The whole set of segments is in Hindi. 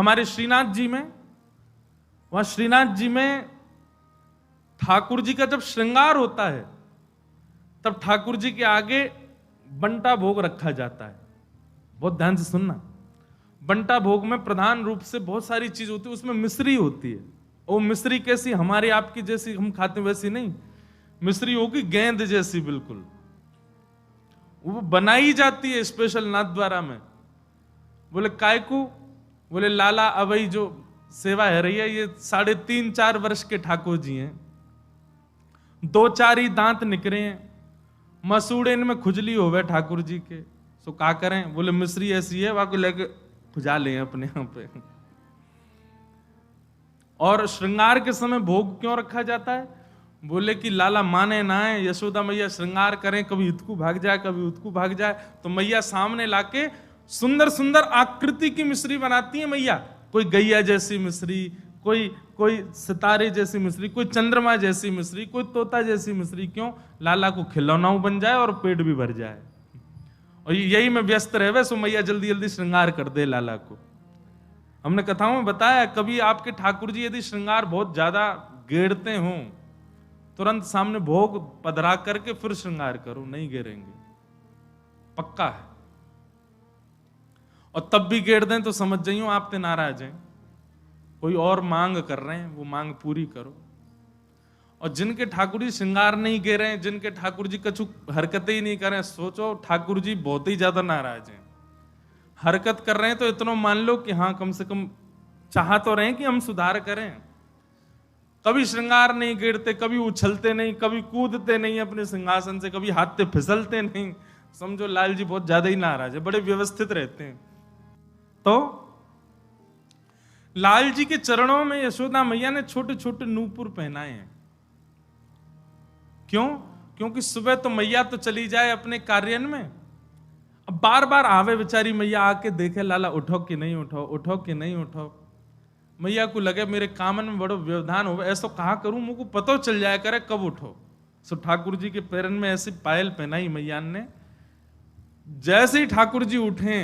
हमारे श्रीनाथ जी में, वहां श्रीनाथ जी में ठाकुर जी का जब श्रृंगार होता है तब ठाकुर जी के आगे बंटा भोग रखा जाता है। बहुत ध्यान से सुनना, बंटा भोग में प्रधान रूप से बहुत सारी चीज होती है, उसमें मिश्री होती है। वो मिश्री कैसी, हमारी आपकी जैसी हम खाते वैसी नहीं, मिश्री होगी गेंद जैसी बिल्कुल, वो बनाई जाती है स्पेशल नाथद्वारा में। बोले कायकू, बोले लाला अवई जो सेवा है रही है, ये 3.5-4 वर्ष के ठाकुर जी हैं, 2-4 ही दांत निकले हैं, मसूड़े इनमें खुजली हो गए ठाकुर जी के, सो क्या करें। बोले मिश्री ऐसी है, वहां को लेके खुजा लें अपने यहां पे। और श्रृंगार के समय भोग क्यों रखा जाता है? बोले कि लाला माने ना है, यशोदा मैया श्रृंगार करें, कभी इतकू भाग जाए कभी उतकू भाग जाए, तो मैया सामने लाके सुंदर सुंदर आकृति की मिश्री बनाती है मैया। कोई गैया जैसी मिश्री, कोई सितारे जैसी मिश्री, कोई चंद्रमा जैसी मिश्री, कोई तोता जैसी मिश्री। क्यों? लाला को खिलौना बन जाए और पेट भी भर जाए। और यही में व्यस्त रहे, सो मैया जल्दी जल्दी श्रृंगार कर दे लाला को। हमने कथाओं में बताया, कभी आपके ठाकुर जी यदि श्रृंगार बहुत ज्यादा गेड़ते हों, तुरंत सामने भोग पधरा करके फिर श्रृंगार करो, नहीं गिरेंगे, पक्का है। और तब भी गेड़ दें तो समझ जाइयो आप ते नाराज हैं, कोई और मांग कर रहे हैं, वो मांग पूरी करो। और जिनके ठाकुर जी श्रृंगार नहीं गे रहे हैं, जिनके ठाकुर जी कछु हरकतें ही नहीं कर रहे हैं, सोचो ठाकुर जी बहुत ही ज्यादा नाराज हैं। हरकत कर रहे हैं तो इतना मान लो कि हाँ कम से कम चाह तो रहे हैं कि हम सुधार करें। कभी श्रृंगार नहीं गिरते, कभी उछलते नहीं, कभी कूदते नहीं अपने सिंहासन से, कभी हाथ से फिसलते नहीं, समझो लाल जी बहुत ज्यादा ही नाराज है, बड़े व्यवस्थित रहते हैं। तो लाल जी के चरणों में यशोदा मैया ने छोटे छोटे नूपुर पहनाए हैं। क्यों? क्योंकि सुबह तो मैया तो चली जाए अपने कार्यान में, अब बार बार आवे बेचारी मैया, आके देखे लाला उठो कि नहीं उठो, उठो कि नहीं उठो। मैया को लगे मेरे कामन में बड़ो व्यवधान हो, ऐसा कहा करूं मुझको पतो चल जाए करे कब उठो। सो ठाकुर जी के पैरन में ऐसी पायल पहनाई मैया ने, जैसे ही ठाकुर जी उठे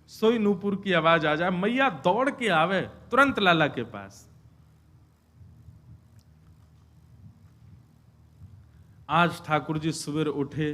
सोई नूपुर की आवाज आ जाए, मैया दौड़ के आवे तुरंत लाला के पास। आज ठाकुर जी सुबह उठे,